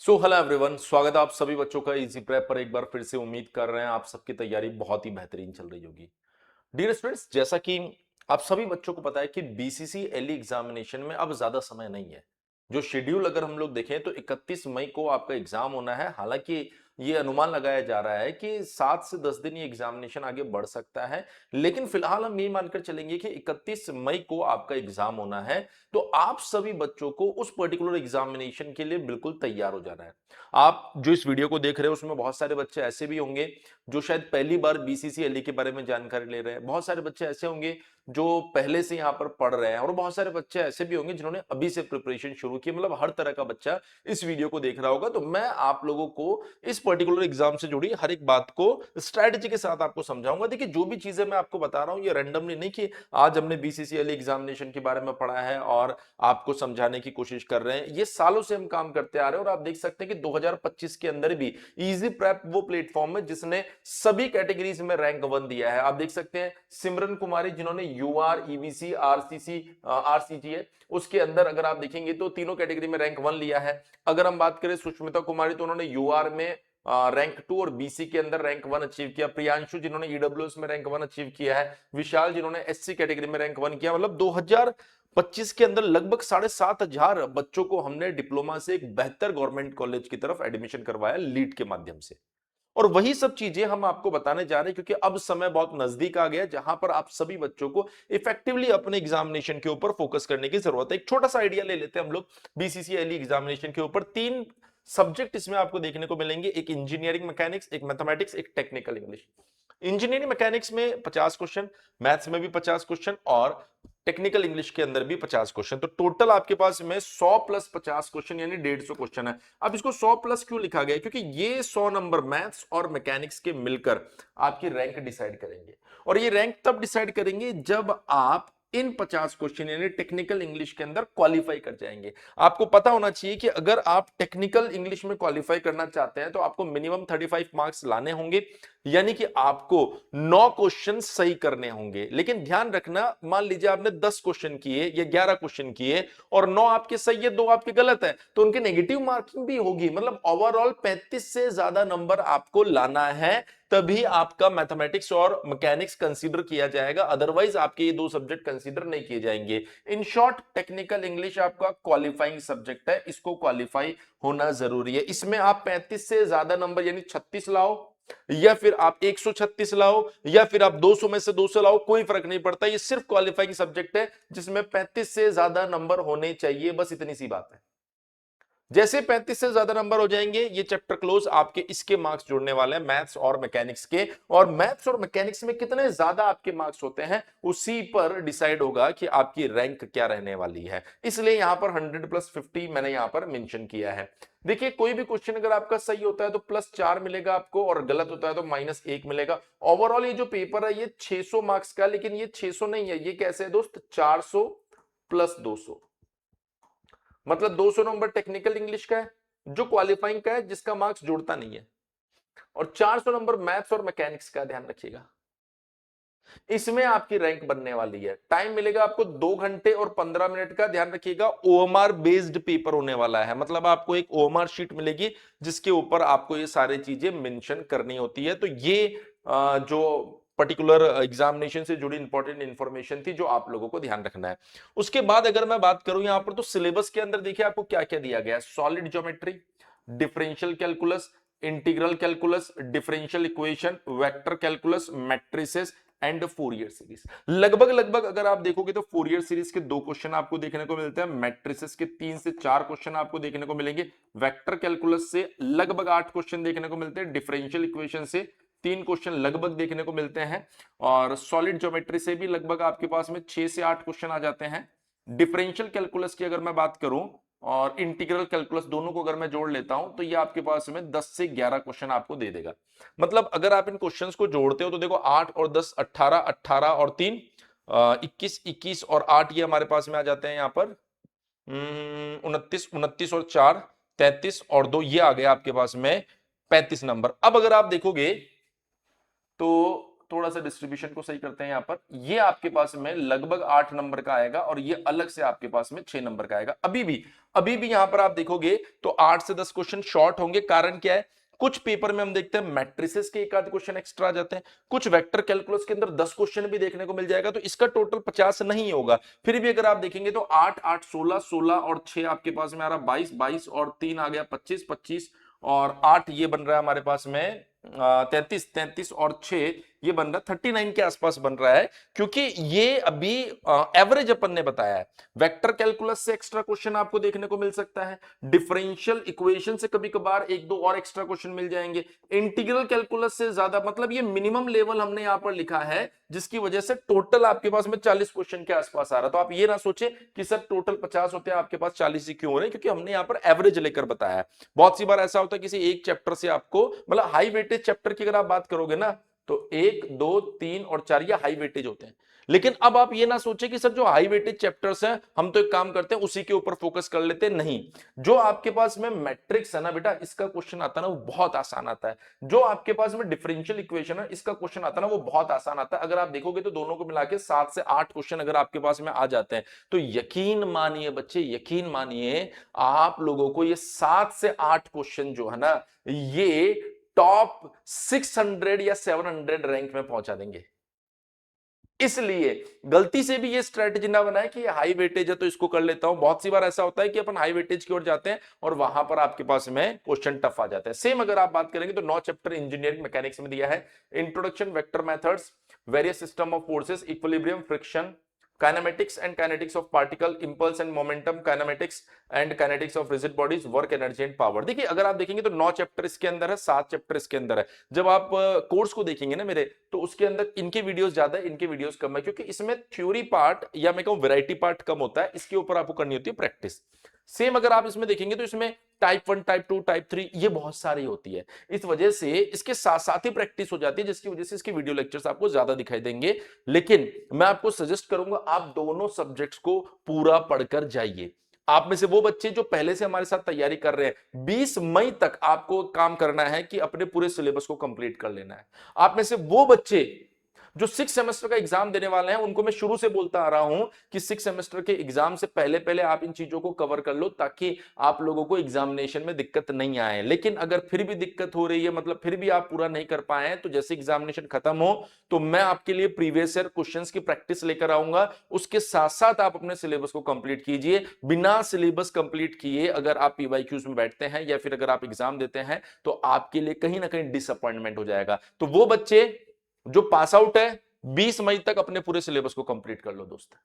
Hello everyone, स्वागत है आप सभी बच्चों का इजी प्रेप पर। एक बार फिर से उम्मीद कर रहे हैं आप सबकी तैयारी बहुत ही बेहतरीन चल रही होगी। डियर स्टूडेंट्स, जैसा कि आप सभी बच्चों को पता है कि बीसीसी एली एग्जामिनेशन में अब ज्यादा समय नहीं है। जो शेड्यूल अगर हम लोग देखें तो 31 मई को आपका एग्जाम होना है। हालांकि ये अनुमान लगाया जा रहा है कि 7 से 10 दिन ये एग्जामिनेशन आगे बढ़ सकता है, लेकिन फिलहाल हम ये मानकर चलेंगे कि 31 मई को आपका एग्जाम होना है। तो आप सभी बच्चों को उस पर्टिकुलर एग्जामिनेशन के लिए बिल्कुल तैयार हो जाना है। आप जो इस वीडियो को देख रहे हो उसमें बहुत सारे बच्चे ऐसे भी होंगे जो शायद पहली बार बीसीसीएलई के बारे में जानकारी ले रहे हैं। बहुत सारे बच्चे ऐसे होंगे जो पहले से यहाँ पर पढ़ रहे हैं, और बहुत सारे बच्चे ऐसे भी होंगे जिन्होंने अभी से प्रिपरेशन शुरू की। मतलब हर तरह का बच्चा इस वीडियो को देख रहा होगा। तो मैं आप लोगों को इस पर्टिकुलर एग्जाम से जुड़ी हर एक बात को स्ट्रेटेजी के साथ आपको समझाऊंगा। देखिए, जो भी चीजें मैं आपको बता रहा हूं ये रैंडमली नहीं कि आज हमने बीसीसीएलई एग्जामिनेशन के बारे में पढ़ा है और आपको समझाने की कोशिश कर रहे हैं। ये सालों से हम काम करते आ रहे हैं और आप देख सकते हैं कि 2025 के अंदर भी इजी प्रेप वो प्लेटफॉर्म है जिसने सभी कैटेगरीज में रैंक 1 दिया है। आप देख सकते हैं सिमरन कुमारी जिन्होंने यूआर, ईवीसी, आरसीसी, आरसीजीए, उसके अंदर अगर आप देखेंगे तो तीनों कैटेगरी में रैंक 1 लिया है। अगर हम बात करें सुष्मिता कुमारी तो उन्होंने यूआर में रैंक 2 और बीसी के अंदर रैंक 1 अचीव किया। प्रियांशु जिन्होंने ईडब्ल्यूएस में रैंक 1 अचीव किया है। विशाल जिन्होंने एससी कैटेगरी में रैंक 1 किया। मतलब 2025 के अंदर लगभग 7,500 बच्चों को हमने डिप्लोमा से एक बेहतर गवर्नमेंट कॉलेज की तरफ एडमिशन करवाया लीड के माध्यम से। और वही सब चीजें हम आपको बताने जा रहे हैं क्योंकि अब समय बहुत नजदीक आ गया जहां पर आप सभी बच्चों को इफेक्टिवली अपने एग्जामिनेशन के ऊपर फोकस करने की जरूरत है। एक छोटा सा आइडिया ले लेते हैं हम लोग बीसीसीएलई एग्जामिनेशन के ऊपर। 3 सब्जेक्ट इसमें आपको देखने को मिलेंगे, एक इंजीनियरिंग मैकेनिक्स, एक मैथमेटिक्स, एक टेक्निकल इंग्लिश। इंजीनियरिंग मैकेनिक्स में 50 क्वेश्चन, मैथ्स में भी 50 क्वेश्चन और टेक्निकल इंग्लिश के अंदर भी 50 क्वेश्चन। तो टोटल आपके पास में 100 प्लस 50 क्वेश्चन यानी 150 क्वेश्चन है। अब इसको 100 प्लस क्यों लिखा गया है? क्योंकि ये 100 नंबर मैथ्स और मैकेनिक्स के मिलकर आपकी रैंक डिसाइड करेंगे। और ये रैंक तब डिसाइड करेंगे जब आप इन 50 क्वेश्चन यानी टेक्निकल इंग्लिश के अंदर क्वालिफाई कर जाएंगे। आपको पता होना चाहिए कि अगर आप टेक्निकल इंग्लिश में क्वालिफाई करना चाहते हैं तो आपको मिनिमम 35 मार्क्स लाने होंगे, यानी कि आपको 9 क्वेश्चन सही करने होंगे। लेकिन ध्यान रखना, मान लीजिए आपने 10 क्वेश्चन किए या 11 क्वेश्चन किए और 9 आपके सही है, 2 आपके गलत है, तो उनके नेगेटिव मार्किंग भी होगी। मतलब ओवरऑल 35 से ज्यादा नंबर आपको लाना है, तभी आपका मैथमेटिक्स और मैकेनिक्स कंसीडर किया जाएगा। अदरवाइज आपके ये 2 सब्जेक्ट कंसीडर नहीं किए जाएंगे। इन शॉर्ट, टेक्निकल इंग्लिश आपका क्वालिफाइंग सब्जेक्ट है, इसको क्वालिफाई होना जरूरी है। इसमें आप 35 से ज्यादा नंबर यानी 36 लाओ, या फिर आप 136 लाओ, या फिर आप 200 में से 200 लाओ, कोई फर्क नहीं पड़ता। ये सिर्फ क्वालिफाइंग सब्जेक्ट है जिसमें 35 से ज्यादा नंबर होने चाहिए, बस इतनी सी बात है। जैसे 35 से ज्यादा नंबर हो जाएंगे ये चैप्टर क्लोज, आपके इसके मार्क्स जुड़ने वाले हैं मैथ्स और मैकेनिक्स के। और मैथ्स और मैकेनिक्स में कितने ज्यादा आपके मार्क्स होते हैं उसी पर डिसाइड होगा कि आपकी रैंक क्या रहने वाली है। इसलिए यहां पर 100 प्लस 50 मैंने यहां पर मेंशन किया है। देखिए, कोई भी क्वेश्चन अगर आपका सही होता है तो +4 मिलेगा आपको, और गलत होता है तो -1 मिलेगा। ओवरऑल ये जो पेपर है ये 600 मार्क्स का, लेकिन ये 600 नहीं है, ये कैसे है दोस्त, 400 प्लस 200। मतलब 200 नंबर टेक्निकल इंग्लिश का है जो क्वालिफाइंग का है, जिसका मार्क्स जुड़ता नहीं है, और 400 नंबर मैथ्स और मैकेनिक्स का। ध्यान रखिएगा, इसमें आपकी रैंक बनने वाली है। टाइम मिलेगा आपको 2 घंटे और 15 मिनट का। ध्यान रखिएगा, ओएमआर बेस्ड पेपर होने वाला है। मतलब आपको एक ओएमआर शीट मिलेगी जिसके ऊपर आपको ये सारी चीजें मेंशन करनी होती है। तो ये जो पर्टिकुलर एग्जामिनेशन से जुड़ी इंपॉर्टेंट इंफॉर्मेशन थी जो आप लोगों को ध्यान रखना है। उसके बाद अगर मैं बात करूं यहां पर, तो सिलेबस के अंदर देखिए आपको क्या क्या दिया गया है। Solid geometry, differential calculus, integral calculus, differential equation, vector calculus, matrices and Fourier series. लगभग लगभग अगर आप देखोगे तो फोरियर सीरीज के 2 क्वेश्चन आपको देखने को मिलते हैं, मैट्रिसेस के 3 से 4 क्वेश्चन आपको देखने को मिलेंगे, वेक्टर कैलकुलस से लगभग 8 क्वेश्चन देखने को मिलते हैं, डिफरेंशियल इक्वेशन से 3 क्वेश्चन लगभग देखने को मिलते हैं, और सॉलिड ज्योमेट्री से भी लगभग आपके पास में 6 से 8 क्वेश्चन आ जाते हैं। डिफरेंशियल कैलकुलस की अगर मैं बात करूं और इंटीग्रल कैलकुलस, दोनों को अगर मैं जोड़ लेता हूं तो ये आपके पास में 10 से 11 क्वेश्चन आपको दे देगा। मतलब अगर आप इन क्वेश्चंस को जोड़ते हो तो देखो 8 और 10 18, 18 और 3 21, 21 और 8 ये हमारे पास में आ जाते हैं यहाँ पर 29, 29 और 4 33 और 2 ये आ गया आपके पास में 35 नंबर। अब अगर आप देखोगे तो थोड़ा सा डिस्ट्रीब्यूशन को सही करते हैं यहाँ पर, ये आपके पास में लगभग 8 नंबर का आएगा और ये अलग से आपके पास में 6 नंबर का आएगा। अभी भी यहां पर आप देखोगे तो 8 से 10 क्वेश्चन शॉर्ट होंगे। कारण क्या है, कुछ पेपर में हम देखते हैं मैट्रिसेस के एक आध क्वेश्चन एक्स्ट्रा आ जाते हैं, कुछ वेक्टर कैलकुलस के अंदर 10 क्वेश्चन भी देखने को मिल जाएगा, तो इसका टोटल 50 नहीं होगा। फिर भी अगर आप देखेंगे तो 8 8 16 16 और 6 आपके पास में आ रहा 22 22 और 3 आ गया 25 25 और 8 ये बन रहा है हमारे पास में 33 33 और 6 ये बन रहा है 39 के आसपास बन रहा है, क्योंकि ये अभी एवरेज अपन ने बताया है। वेक्टर कैलकुलस से एक्स्ट्रा क्वेश्चन आपको देखने को मिल सकता है, डिफरेंशियल इक्वेशन से कभी कभार एक दो और एक्स्ट्रा क्वेश्चन मिल जाएंगे, इंटीग्रल कैलकुलस से ज्यादा, मतलब ये मिनिमम लेवल हमने यहां पर लिखा है, जिसकी वजह से टोटल आपके पास में 40 क्वेश्चन के आसपास आ रहा है। तो आप ये ना सोचे कि सर टोटल 50 होते हैं आपके पास 40 ही क्यों हो रहे हैं, क्योंकि हमने यहां पर एवरेज लेकर बताया है। बहुत सी बार ऐसा होता है किसी एक चैप्टर से आपको, मतलब हाई वेटेज चैप्टर की अगर आप बात करोगे ना, तो 1 2 3 और 4 ये हाई वेटेज होते हैं। लेकिन अब आप ये ना सोचे कि सर जो हाई वेटेज चैप्टर्स हैं हम तो एक काम करते हैं उसी के ऊपर फोकस कर लेते हैं, नहीं। जो आपके पास में मैट्रिक्स है ना बेटा, इसका क्वेश्चन आता है ना वो बहुत आसान आता है। जो आपके पास में डिफरेंशियल इक्वेशन है इसका क्वेश्चन आता है ना वो बहुत आसान आता है। अगर आप देखोगे तो दोनों को मिला के 7 से 8 क्वेश्चन अगर आपके पास में आ जाते हैं, तो यकीन मानिए बच्चे, यकीन मानिए आप लोगों को ये 7 से 8 क्वेश्चन जो है ना, ये टॉप 600 या 700 रैंक में पहुंचा देंगे। इसलिए गलती से भी ये स्ट्रेटजी ना बनाए कि हाई वेटेज है तो इसको कर लेता हूं। बहुत सी बार ऐसा होता है कि अपन हाई वेटेज की ओर जाते हैं और वहां पर आपके पास में क्वेश्चन टफ आ जाता है। सेम अगर आप बात करेंगे तो 9 चैप्टर इंजीनियरिंग मैकेनिक्स में दिया है, introduction, vector methods, various system of forces, equilibrium, friction, kinematics and kinetics of particle, impulse and momentum, kinematics and kinetics of rigid bodies, work, energy and power. देखिए अगर आप देखेंगे तो 9 चैप्टर इसके अंदर है, 7 चैप्टर इसके अंदर है। जब आप कोर्स को देखेंगे ना मेरे, तो उसके अंदर इनके वीडियोस ज्यादा है, इनके वीडियोस कम है, क्योंकि इसमें थ्योरी पार्ट या मैं कहूं वैरायटी पार्ट कम होता है, इसके ऊपर आपको करनी होती है प्रैक्टिस। सेम अगर आप इसमें देखेंगे तो इसमें टाइप 1 टाइप 2 टाइप 3 ये बहुत सारी होती है, इस वजह से इसके साथ साथ ही प्रैक्टिस हो जाती है, जिसकी वजह से इसके वीडियो लेक्चर्स आपको ज्यादा दिखाई देंगे। लेकिन मैं आपको सजेस्ट करूंगा आप दोनों सब्जेक्ट्स को पूरा पढ़कर जाइए। आप में से वो बच्चे जो पहले से हमारे साथ तैयारी कर रहे हैं, 20 मई तक आपको काम करना है कि अपने पूरे सिलेबस को कंप्लीट कर लेना है। आप में से वो बच्चे जो 6 सेमेस्टर का एग्जाम देने वाले हैं, उनको मैं शुरू से बोलता आ रहा हूं कि 6 सेमेस्टर के एग्जाम से पहले पहले आप इन चीजों को कवर कर लो, ताकि आप लोगों को एग्जामिनेशन में दिक्कत नहीं आए। लेकिन अगर फिर भी दिक्कत हो रही है, मतलब फिर भी आप पूरा नहीं कर पाए हैं, तो जैसे एग्जामिनेशन खत्म हो तो मैं आपके लिए प्रीवियस ईयर क्वेश्चंस की प्रैक्टिस लेकर आऊंगा। उसके साथ साथ आप अपने सिलेबस को कंप्लीट कीजिए। बिना सिलेबस कंप्लीट किए अगर आप पीवाईक्यूज में बैठते हैं या फिर अगर आप एग्जाम देते हैं, तो आपके लिए कहीं ना कहीं डिसअपॉइंटमेंट हो जाएगा। तो वो बच्चे जो पास आउट है, 20 मई तक अपने पूरे सिलेबस को कंप्लीट कर लो दोस्त।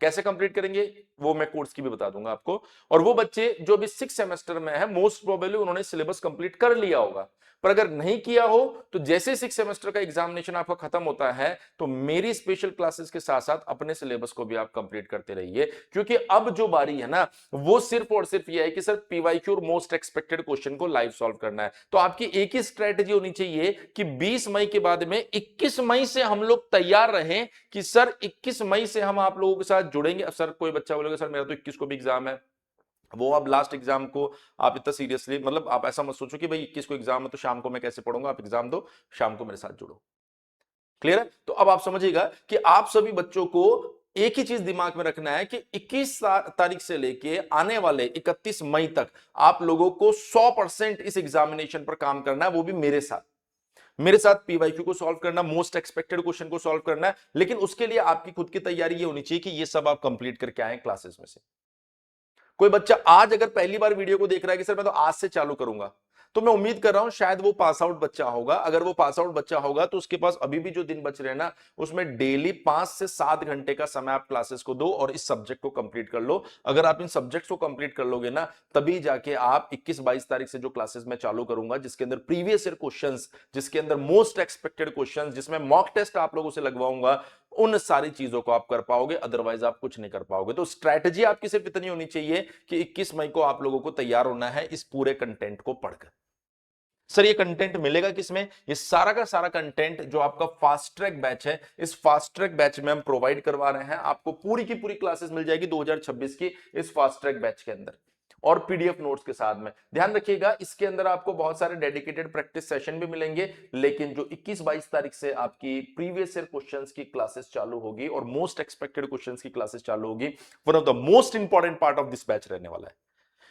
कैसे कंप्लीट करेंगे वो मैं कोर्स की भी बता दूंगा आपको। और वो बच्चे जो अभी 6 सेमेस्टर में है, मोस्ट प्रोबेबली उन्होंने सिलेबस कंप्लीट कर लिया होगा, पर अगर नहीं किया हो तो जैसे 6 सेमेस्टर का एग्जामिनेशन आपका खत्म होता है, तो मेरी स्पेशल क्लासेस के साथ साथ अपने सिलेबस को भी आप कंप्लीट करते रहिए। क्योंकि अब जो बारी है ना, वो सिर्फ और सिर्फ ये है कि सर पीवाईक्यू और मोस्ट एक्सपेक्टेड क्वेश्चन को लाइव सॉल्व करना है। तो आपकी एक ही स्ट्रेटेजी होनी चाहिए कि 20 मई के बाद में 21 मई से हम लोग तैयार रहें कि सर 21 मई से हम आप लोगों के साथ जुड़ेंगे। सर कोई बच्चा बोलेगा सर मेरा तो 21 को भी एग्जाम है, वो अब लास्ट एग्जाम को आप इतना सीरियसली, मतलब आप ऐसा मत सोचो कि भाई 21 को एग्जाम है तो शाम को मैं कैसे पढ़ूंगा। आप एग्जाम दो, शाम को मेरे साथ जुड़ो। क्लियर है? तो अब आप समझिएगा कि आप सभी बच्चों को एक ही चीज दिमाग में रखना है कि 21 तारीख से लेके आने वाले 31 मई तक आप लोगों को 100% इस एग्जामिनेशन पर काम करना है, वो भी मेरे साथ पीवाईक्यू को सॉल्व करना, मोस्ट एक्सपेक्टेड क्वेश्चन को सॉल्व करना है। लेकिन उसके लिए आपकी खुद की तैयारी ये होनी चाहिए कि ये सब आप कंप्लीट करके आए क्लासेस में से। कोई बच्चा आज अगर पहली बार वीडियो को देख रहा है कि सर मैं तो आज से चालू करूंगा, तो मैं उम्मीद कर रहा हूं शायद वो पास आउट बच्चा होगा। अगर वो पास आउट बच्चा होगा तो उसके पास अभी भी जो दिन बच रहे हैं ना, उसमें डेली 5 से 7 घंटे का समय आप क्लासेस को दो और इस सब्जेक्ट को कंप्लीट कर लो। अगर आप इन सब्जेक्ट्स को कंप्लीट कर लोगे ना, तभी जाके आप 21-22 तारीख से जो क्लासेस मैं चालू करूंगा, जिसके अंदर प्रीवियस ईयर क्वेश्चंस, जिसके अंदर मोस्ट एक्सपेक्टेड क्वेश्चंस, जिसमें मॉक टेस्ट आप लोगों से लगवाऊंगा, उन सारी चीजों को आप कर पाओगे। अदरवाइज आप कुछ नहीं कर पाओगे। तो स्ट्रैटेजी आपकी सिर्फ इतनी होनी चाहिए कि 21 मई को आप लोगों को तैयार होना है इस पूरे कंटेंट को पढ़कर। सर ये कंटेंट मिलेगा किसमें? ये सारा का सारा कंटेंट जो आपका फास्ट ट्रैक बैच है, इस फास्ट ट्रैक बैच में हम प्रोवाइड करवा रहे हैं। आपको पूरी की पूरी क्लासेस मिल जाएगी 2026 की इस फास्ट ट्रैक बैच के अंदर। और पीडीएफ नोट्स के साथ में। ध्यान रखिएगा इसके अंदर आपको बहुत सारे डेडिकेटेड प्रैक्टिस सेशन भी मिलेंगे, लेकिन जो 21-22 तारीख से आपकी प्रीवियस ईयर क्वेश्चंस की क्लासेस चालू होगी और मोस्ट एक्सपेक्टेड क्वेश्चंस की क्लासेस चालू होगी, one of the most important part of this batch रहने वाला है।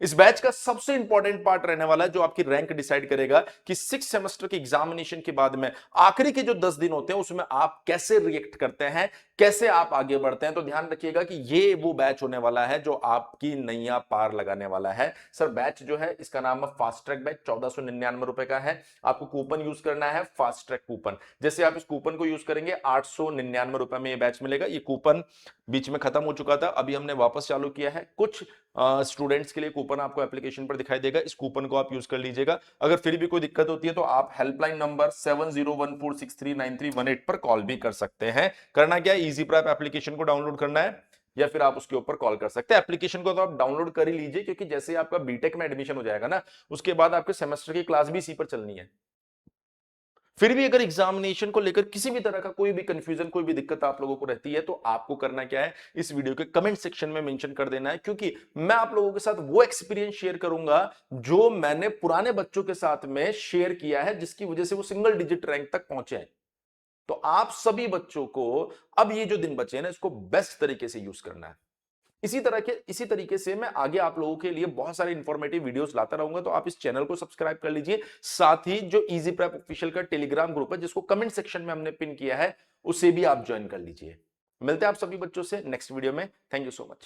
इस बैच का सबसे इंपॉर्टेंट पार्ट रहने वाला है जो आपकी रैंक डिसाइड करेगा कि 6 सेमेस्टर के एग्जामिनेशन के बाद में आखिरी के जो 10 दिन होते हैं उसमें आप कैसे रिएक्ट करते हैं, कैसे आप आगे बढ़ते हैं। तो ध्यान रखिएगा कि ये वो बैच होने वाला है जो आपकी नैया पार लगाने वाला है। सर बैच जो है इसका नाम है फास्ट ट्रैक बैच, 1499 रुपए का है। आपको कूपन यूज करना है फास्ट ट्रैक कूपन। जैसे आप इस कूपन को यूज करेंगे 899 रुपए में ये बैच मिलेगा। ये कूपन बीच में खत्म हो चुका था, अभी हमने वापस चालू किया है। कुछ स्टूडेंट्स के लिए कूपन आपको एप्लीकेशन पर दिखाई देगा, इस कूपन को आप यूज कर लीजिएगा। अगर फिर भी कोई दिक्कत होती है तो आप हेल्पलाइन नंबर 7014639318 पर कॉल भी कर सकते हैं। करना क्या है, इजी प्रेप एप्लीकेशन को डाउनलोड करना है या फिर आप उसके ऊपर कॉल कर सकते हैं। एप्लीकेशन को तो आप डाउनलोड कर ही लीजिए, क्योंकि जैसे आपका बीटेक में एडमिशन हो जाएगा ना, उसके बाद आपके सेमेस्टर की क्लास भी इसी पर चलनी है। फिर भी अगर एग्जामिनेशन को लेकर किसी भी तरह का कोई भी कंफ्यूजन, कोई भी दिक्कत आप लोगों को रहती है, तो आपको करना क्या है, इस वीडियो के कमेंट सेक्शन में मेंशन कर देना है, क्योंकि मैं आप लोगों के साथ वो एक्सपीरियंस शेयर करूंगा जो मैंने पुराने बच्चों के साथ में शेयर किया है, जिसकी वजह से वो सिंगल डिजिट रैंक तक पहुंचे हैं। तो आप सभी बच्चों को अब ये जो दिन बचे हैं ना, इसको बेस्ट तरीके से यूज करना है। इसी तरीके से मैं आगे आप लोगों के लिए बहुत सारे इंफॉर्मेटिव वीडियोस लाता रहूंगा, तो आप इस चैनल को सब्सक्राइब कर लीजिए। साथ ही जो इजी प्रेप ऑफिशियल का टेलीग्राम ग्रुप है, जिसको कमेंट सेक्शन में हमने पिन किया है, उसे भी आप ज्वाइन कर लीजिए। मिलते हैं आप सभी बच्चों से नेक्स्ट वीडियो में। Thank you so much.